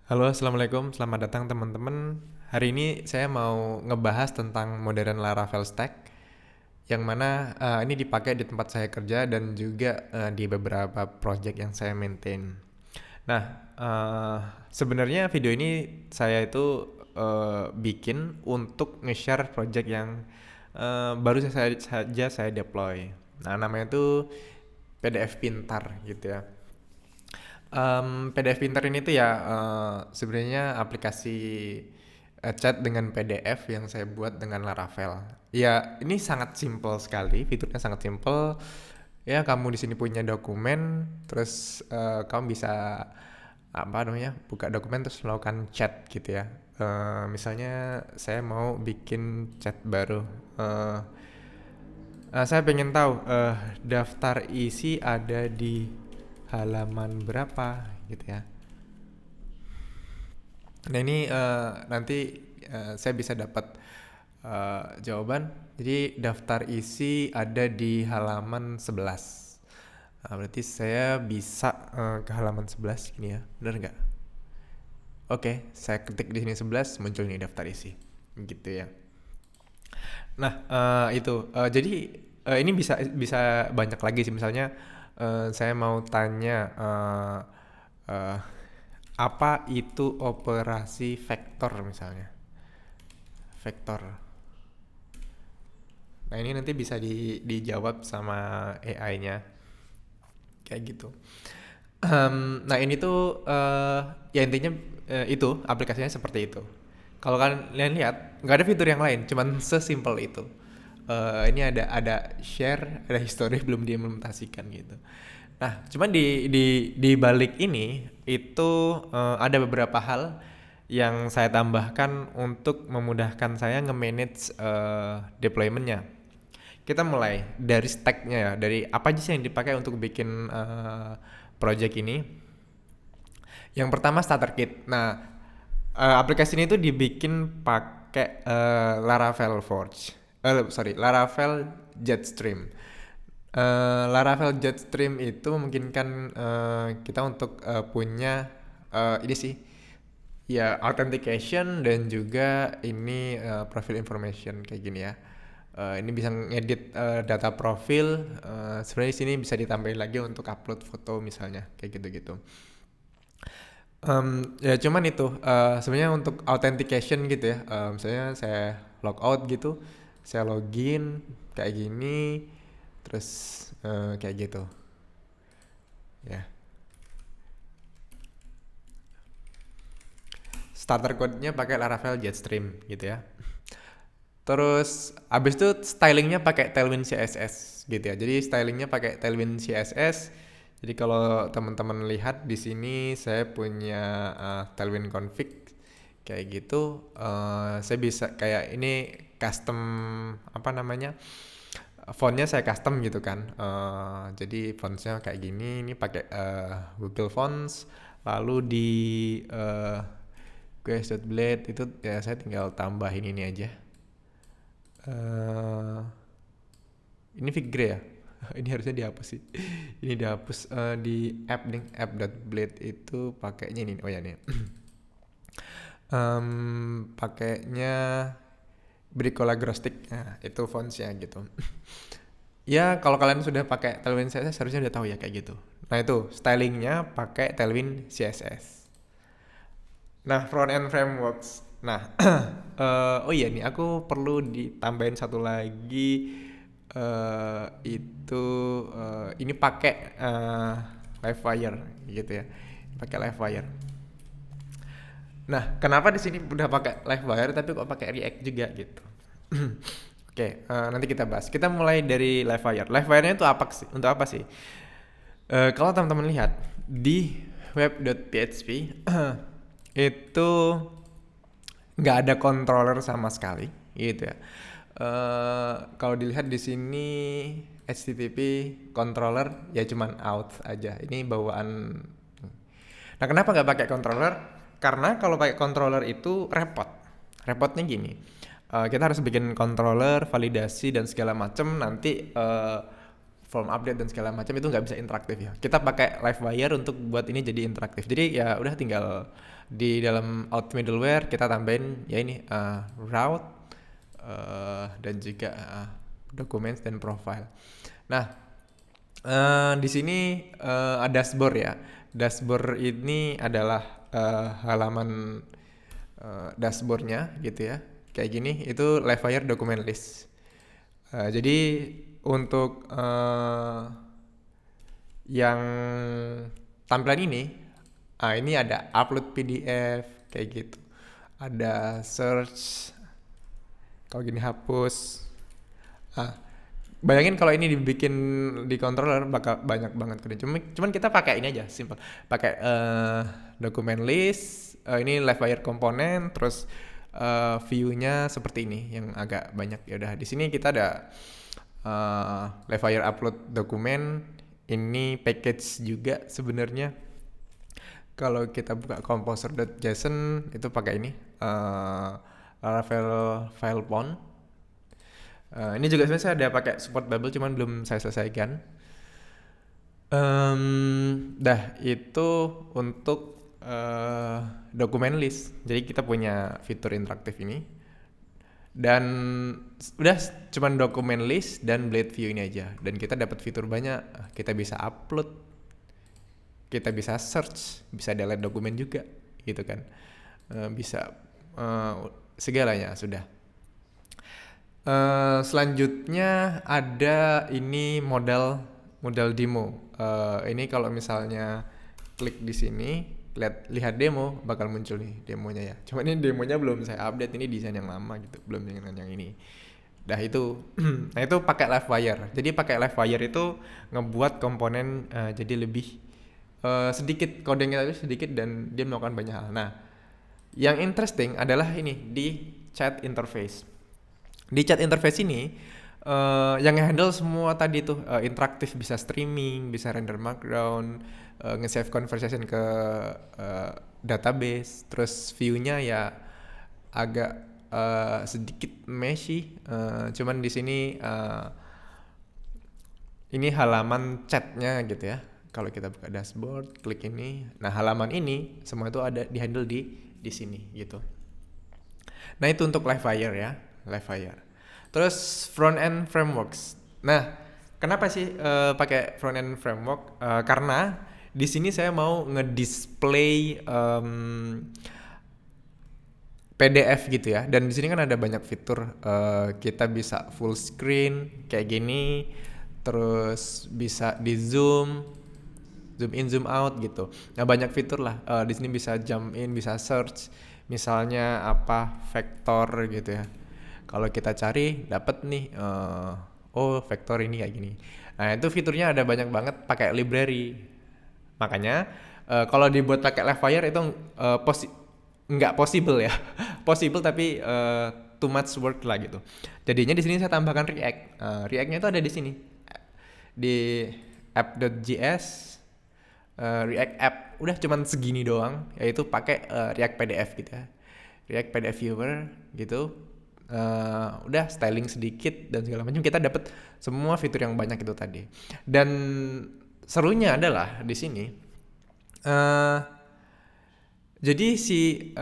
Halo, assalamualaikum. Selamat datang teman-teman. Hari ini saya mau ngebahas tentang modern Laravel Stack, yang mana ini dipakai di tempat saya kerja dan juga di beberapa project yang saya maintain. Nah, eh, sebenarnya video ini saya itu bikin untuk nge-share project yang baru saja saya deploy. Nah, namanya itu PDF Pintar gitu ya. PDF Pinter ini tuh ya sebenarnya aplikasi chat dengan PDF yang saya buat dengan Laravel. Ya, ini sangat simple sekali, fiturnya sangat simple. Ya, kamu di sini punya dokumen, terus kamu bisa apa namanya, buka dokumen terus melakukan chat gitu ya. Misalnya saya mau bikin chat baru. Eh, saya pengen tahu daftar isi ada di halaman berapa gitu ya. Nah ini nanti saya bisa dapat jawaban. Jadi daftar isi ada di halaman 11. Nah, berarti saya bisa ke halaman 11 gini ya. Benar nggak? Oke, saya ketik di sini 11 muncul nih daftar isi. Gitu ya. Nah, itu. Jadi ini bisa bisa banyak lagi sih, misalnya saya mau tanya eh, apa itu operasi vektor misalnya. Vektor. Nah, ini nanti bisa dijawab sama AI-nya kayak gitu. Nah, ini tuh ya intinya itu aplikasinya seperti itu. Kalau kalian lihat nggak ada fitur yang lain, cuman sesimpel itu. Ini ada share, ada history belum diimplementasikan gitu. Nah, cuman di balik ini itu ada beberapa hal yang saya tambahkan untuk memudahkan saya nge-manage deployment-nya. Kita mulai dari stack-nya ya, dari apa aja sih yang dipakai untuk bikin project ini. Yang pertama starter kit. Nah, aplikasi ini tuh dibikin pakai Laravel Forge. Sorry, Laravel Jetstream. Laravel Jetstream itu memungkinkan kita untuk punya ini sih, ya authentication dan juga ini profile information kayak gini ya. Ini bisa ngedit data profil. Sebenarnya di sini bisa ditambahin lagi untuk upload foto misalnya kayak gitu-gitu. Ya cuman itu sebenarnya untuk authentication gitu ya. Misalnya saya log out gitu, saya login kayak gini, terus kayak gitu ya. Starter code-nya pakai Laravel Jetstream gitu ya. Terus abis itu stylingnya pakai Tailwind CSS gitu ya. Jadi stylingnya pakai Tailwind CSS. Jadi kalau teman-teman lihat di sini saya punya Tailwind config kayak gitu. Saya bisa kayak ini custom apa namanya, fontnya saya custom gitu kan. Jadi fontsnya kayak gini. Ini pakai Google Fonts. Lalu di Guys.blade itu ya saya tinggal tambahin ini aja. eh ini Figre ya. Ini harusnya dihapus sih. Ini dihapus di app link app.blade itu pakainya ini. Oh ya nih. Pakainya Bricola Grostic. Nah, itu fontsnya gitu. Ya, kalau kalian sudah pakai Tailwind CSS harusnya udah tahu ya kayak gitu. Nah, itu stylingnya pakai Tailwind CSS. Nah, front end frameworks. Nah, oh iya nih aku perlu ditambahin satu lagi, itu ini pakai Livewire gitu ya. Pakai Livewire. Nah, kenapa di sini udah pakai Livewire tapi kok pakai React juga gitu? Oke, nanti kita bahas. Kita mulai dari Livewire. Livewire-nya itu apa sih? Untuk apa sih? Kalau teman-teman lihat di web.php itu nggak ada controller sama sekali gitu ya. Kalau dilihat di sini HTTP controller ya cuman out aja. Ini bawaan. Nah, kenapa nggak pakai controller? Karena kalau pakai controller itu repot. Repotnya gini, kita harus bikin controller, validasi dan segala macam. Nanti form update dan segala macam itu nggak bisa interaktif ya. Kita pakai Livewire untuk buat ini jadi interaktif. Jadi ya udah tinggal Di dalam out middleware kita tambahin ya ini route dan juga documents dan profile. Nah, di sini dashboard ya. Dashboard ini adalah halaman dashboardnya gitu ya. Kayak gini, itu Livewire document list. Jadi untuk yang tampilan ini ada upload PDF kayak gitu. Ada search, kalau gini hapus. Bayangin kalau ini dibikin di controller bakal banyak banget kerja. Cuman kita pakai ini aja, simple. Pakai document list, ini Livewire komponen, terus view-nya seperti ini yang agak banyak. Ya udah, di sini kita ada Livewire upload dokumen. Ini package juga sebenarnya. Kalau kita buka composer.json itu pakai ini Laravel file pond. Ini juga sebenarnya saya ada pakai support bubble, cuman belum saya selesaikan. Itu untuk dokumen list. Jadi kita punya fitur interaktif ini. Dan udah cuman dokumen list dan blade view ini aja. Dan kita dapat fitur banyak. Kita bisa upload, kita bisa search, bisa delete dokumen juga, gitu kan. Bisa segalanya sudah. Selanjutnya ada ini modal demo. Ini kalau misalnya klik di sini, lihat demo, bakal muncul nih demonya ya. Cuma ini demonya belum saya update, ini desain yang lama gitu, belum dengan yang ini. Nah itu, nah itu pakai Livewire. Jadi pakai Livewire itu ngebuat komponen jadi lebih sedikit, codingnya itu sedikit dan dia melakukan banyak hal. Nah, yang interesting adalah ini di chat interface. Di chat interface ini yang handle semua tadi tuh interaktif, bisa streaming, bisa render markdown, nge-save conversation ke database, terus view-nya ya agak sedikit meshy, cuman di sini ini halaman chatnya gitu ya. Kalau kita buka dashboard, klik ini, nah halaman ini semua itu ada di handle di sini gitu. Nah itu untuk Livewire ya, Livewire. Terus front end frameworks. Nah, kenapa sih pakai front end framework? Karena di sini saya mau ngedisplay PDF gitu ya. Dan di sini kan ada banyak fitur. Kita bisa full screen kayak gini, terus bisa di zoom in, zoom out gitu. Nah banyak fitur lah. Di sini bisa jump in, bisa search. Misalnya vektor gitu ya. Kalau kita cari dapat nih, vektor ini kayak gini. Nah itu fiturnya ada banyak banget pakai library. Makanya kalau dibuat pakai Livewire itu nggak possible ya. Possible tapi too much work lah gitu. Jadinya di sini saya tambahkan React. React-nya itu ada di sini di app.js. React app udah cuman segini doang, yaitu pakai React PDF gitu ya, React PDF viewer gitu. Udah styling sedikit dan segala macam, kita dapat semua fitur yang banyak itu tadi. Dan serunya adalah di sini jadi si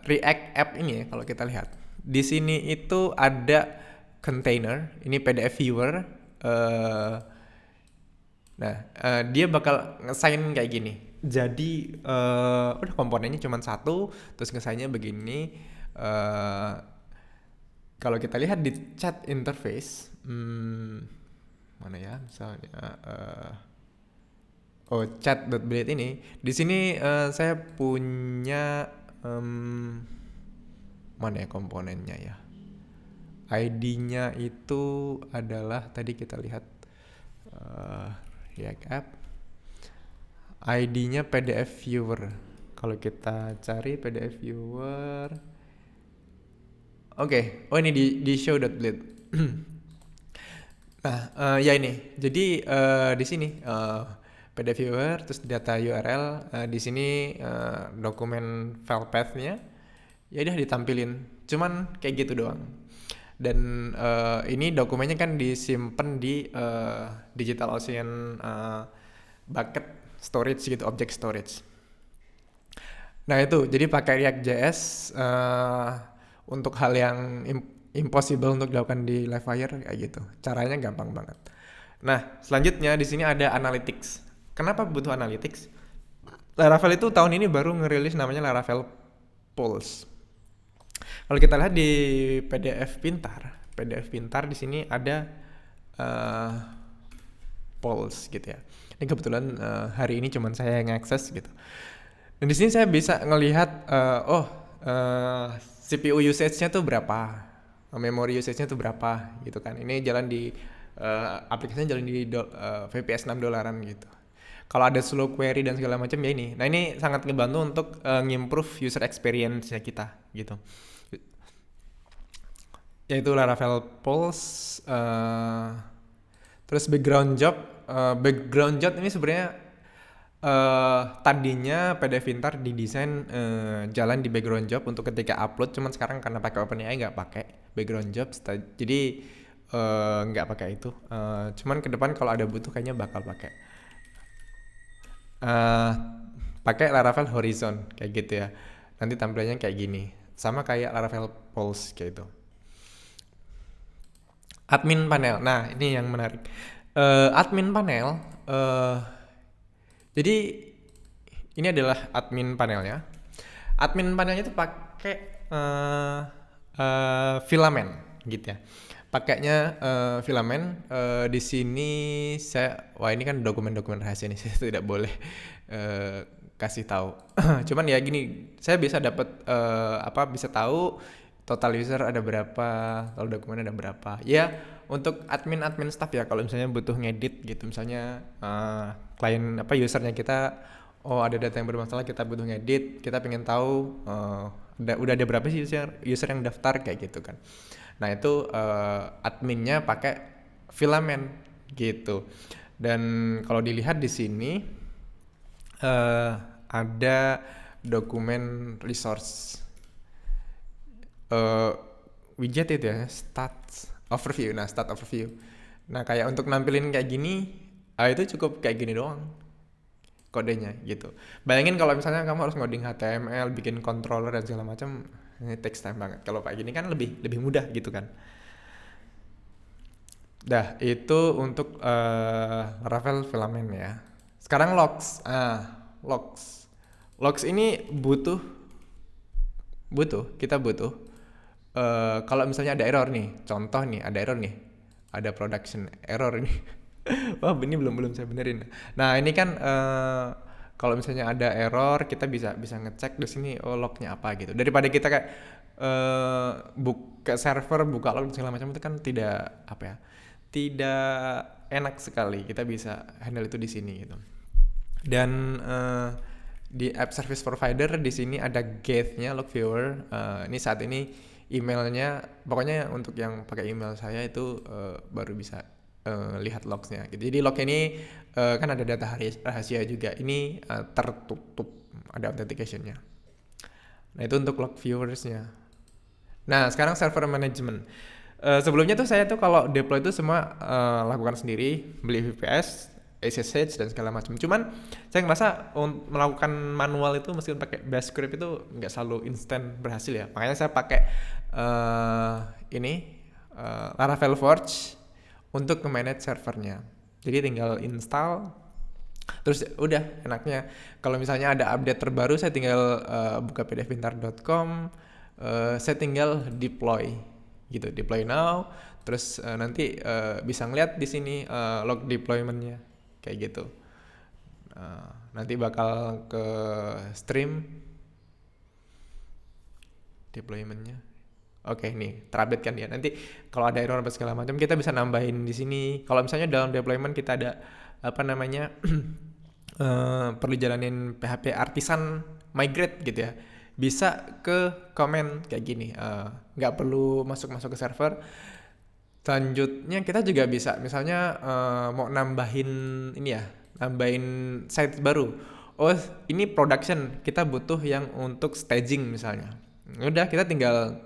React app ini ya, kalau kita lihat di sini itu ada container, ini PDF viewer. Dia bakal ngesign kayak gini. Jadi udah komponennya cuma satu, terus ngesign-nya begini. Kalau kita lihat di chat interface, mana ya misalnya, chat.blade ini, di sini saya punya mana ya komponennya ya. ID-nya itu adalah tadi kita lihat React app. ID-nya PDF viewer. Kalau kita cari PDF viewer, oke. Oh ini di show.blade. Nah ya ini. Jadi di sini PDF viewer, terus data URL. Di sini dokumen file path-nya. Ya udah ditampilin. Cuman kayak gitu doang. Dan ini dokumennya kan disimpan di DigitalOcean bucket storage gitu, object storage. Nah itu, jadi pakai React.js untuk hal yang impossible untuk dilakukan di Livewire kayak gitu. Caranya gampang banget. Nah, selanjutnya di sini ada analytics. Kenapa butuh analytics? Laravel itu tahun ini baru ngerilis namanya Laravel Pulse. Kalau kita lihat di PDF Pintar di sini ada uh, Pulse gitu ya. Ini kebetulan hari ini cuman saya yang akses gitu. Dan di sini saya bisa ngelihat CPU usage-nya tuh berapa, memory usage-nya tuh berapa gitu kan. Ini jalan di aplikasinya jalan di VPS $6 gitu. Kalau ada slow query dan segala macam ya ini. Nah, ini sangat ngebantu untuk ngimprove user experience-nya kita gitu. Yaitu Laravel Pulse terus background job ini sebenarnya tadinya PDF Pintar didesain jalan di background job untuk ketika upload, cuman sekarang karena pakai OpenAI nggak pakai background job, jadi nggak pakai itu. Cuman ke depan kalau ada butuh kayaknya bakal pakai uh, pakai Laravel Horizon kayak gitu ya. Nanti tampilannya kayak gini, sama kayak Laravel Pulse kayak itu. Admin panel, nah ini yang menarik. Admin panel, jadi ini adalah admin panelnya. Admin panelnya itu pakai filament gitu ya. Pakainya filament. Di sini wah ini kan dokumen-dokumen rahasia nih, saya tidak boleh kasih tahu. Cuman ya gini, saya bisa dapat bisa tahu total user ada berapa, total dokumen ada berapa. Ya untuk admin staff ya, kalau misalnya butuh ngedit gitu, misalnya klien usernya kita, ada data yang bermasalah, kita butuh ngedit, kita pengen tahu udah ada berapa sih user yang daftar kayak gitu kan. Nah itu adminnya pakai filament gitu. Dan kalau dilihat di sini ada dokumen resource widget itu ya, stat overview. Nah kayak untuk nampilin kayak gini, itu cukup kayak gini doang kodenya gitu. Bayangin kalau misalnya kamu harus ngoding HTML, bikin controller dan segala macam, ini takes time banget. Kalau kayak gini kan lebih mudah gitu kan. Dah, itu untuk Laravel filament ya. Sekarang logs. Logs. Logs ini kita butuh. Kalau misalnya ada error nih, contoh nih, ada production error nih. Wah, ini belum saya benerin. Nah, ini kan kalau misalnya ada error, kita bisa ngecek di sini lognya apa gitu. Daripada kita kayak buka server, buka log segala macam, itu kan tidak enak sekali. Kita bisa handle itu di sini gitu. Dan di app service provider di sini ada gate-nya log viewer. Ini saat ini emailnya, pokoknya untuk yang pakai email saya itu baru bisa lihat logsnya gitu. Jadi log ini kan ada data rahasia juga. Ini tertutup, ada authentication-nya. Nah itu untuk log viewersnya. Nah sekarang server management. Sebelumnya tuh saya tuh kalau deploy itu semua lakukan sendiri, beli VPS, SSH dan segala macam. Cuman saya ngerasa melakukan manual itu meskipun pakai bash script itu nggak selalu instan berhasil ya. Makanya saya pakai Laravel Forge untuk manage servernya. Jadi tinggal install, terus udah enaknya. Kalau misalnya ada update terbaru, saya tinggal buka pdfpintar.com, saya tinggal deploy gitu, deploy now, terus nanti bisa ngeliat di sini log deploymentnya kayak gitu. Nanti bakal ke stream deploymentnya. Oke, nih terupdate kan ya. Nanti kalau ada error apa segala macam, kita bisa nambahin di sini. Kalau misalnya dalam deployment kita ada perlu jalanin PHP artisan migrate gitu ya, bisa ke comment kayak gini, nggak perlu masuk ke server. Selanjutnya kita juga bisa misalnya mau nambahin site baru. Ini production, kita butuh yang untuk staging misalnya. Udah, kita tinggal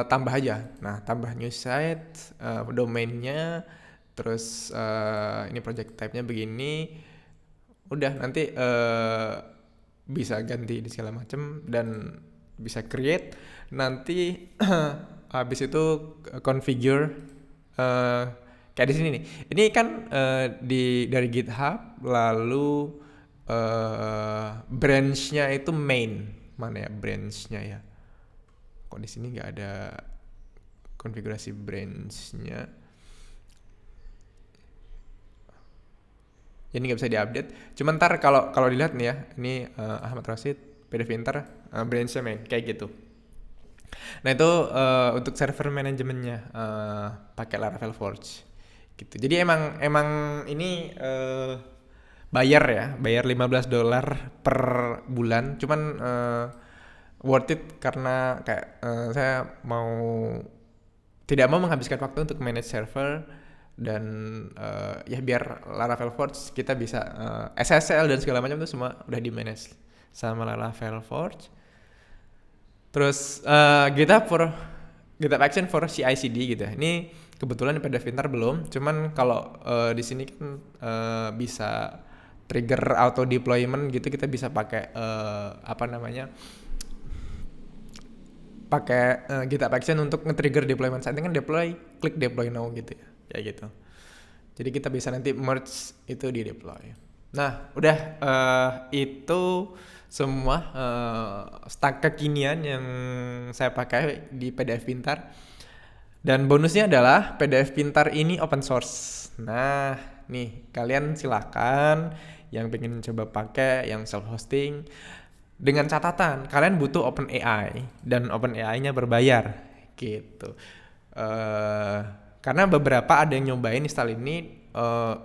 tambah aja. Nah, tambah new site, domainnya, terus ini project type-nya begini. Udah, nanti bisa ganti di segala macam dan bisa create nanti. Habis itu configure, eh, kayak di sini nih. Ini kan dari GitHub, lalu branch-nya itu main. Mana ya branch-nya ya? Kok di sini nggak ada konfigurasi branch-nya? Jadi nggak bisa diupdate. Cuman ntar kalau dilihat nih ya, ini Ahmad Rosid, PDF Inter, branch-nya main kayak gitu. Nah itu untuk server manajemennya pakai Laravel Forge gitu. Jadi emang ini bayar $15 per bulan. Cuman worth it karena kayak saya tidak mau menghabiskan waktu untuk manage server dan ya biar Laravel Forge kita bisa SSL dan segala macam itu semua udah di manage sama Laravel Forge. Terus GitHub Action for CI/CD gitu ya. Ini kebetulan di PDF Pintar belum, cuman kalau di sini kan bisa trigger auto deployment gitu, kita bisa pakai GitHub Action untuk nge-trigger deployment. Saat ini kan klik deploy now gitu ya, kayak gitu. Jadi kita bisa nanti merge itu di deploy. Nah, udah itu semua stack kekinian yang saya pakai di PDF Pintar. Dan bonusnya adalah PDF Pintar ini open source. Nah, nih kalian silakan yang pengen coba pakai yang self hosting, dengan catatan kalian butuh OpenAI dan OpenAI-nya berbayar gitu. Karena beberapa ada yang nyobain install ini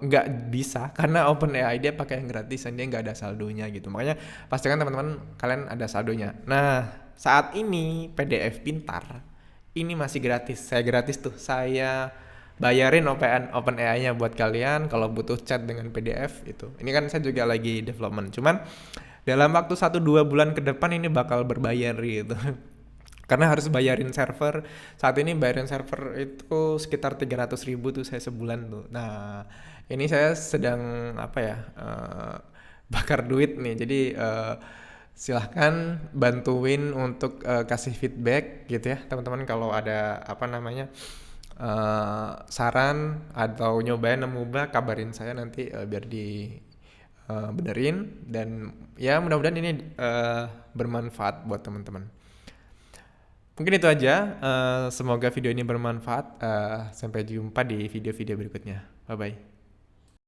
nggak bisa karena OpenAI dia pakai yang gratis dan dia nggak ada saldonya gitu. Makanya pastikan teman-teman kalian ada saldonya. Nah, saat ini PDF Pintar ini masih gratis. Saya bayarin OpenAI-nya buat kalian kalau butuh chat dengan PDF itu. Ini kan saya juga lagi development. Cuman dalam waktu 1-2 bulan ke depan ini bakal berbayar gitu. Karena harus bayarin server. Saat ini bayarin server itu sekitar 300.000 tuh saya sebulan tuh. Nah, ini saya sedang bakar duit nih. Jadi silahkan bantuin untuk kasih feedback gitu ya teman-teman, kalau ada saran atau nyobain nemu bug, kabarin saya nanti biar di benerin. Dan ya mudah-mudahan ini bermanfaat buat teman-teman. Mungkin itu aja, semoga video ini bermanfaat. Sampai jumpa di video-video berikutnya. Bye-bye.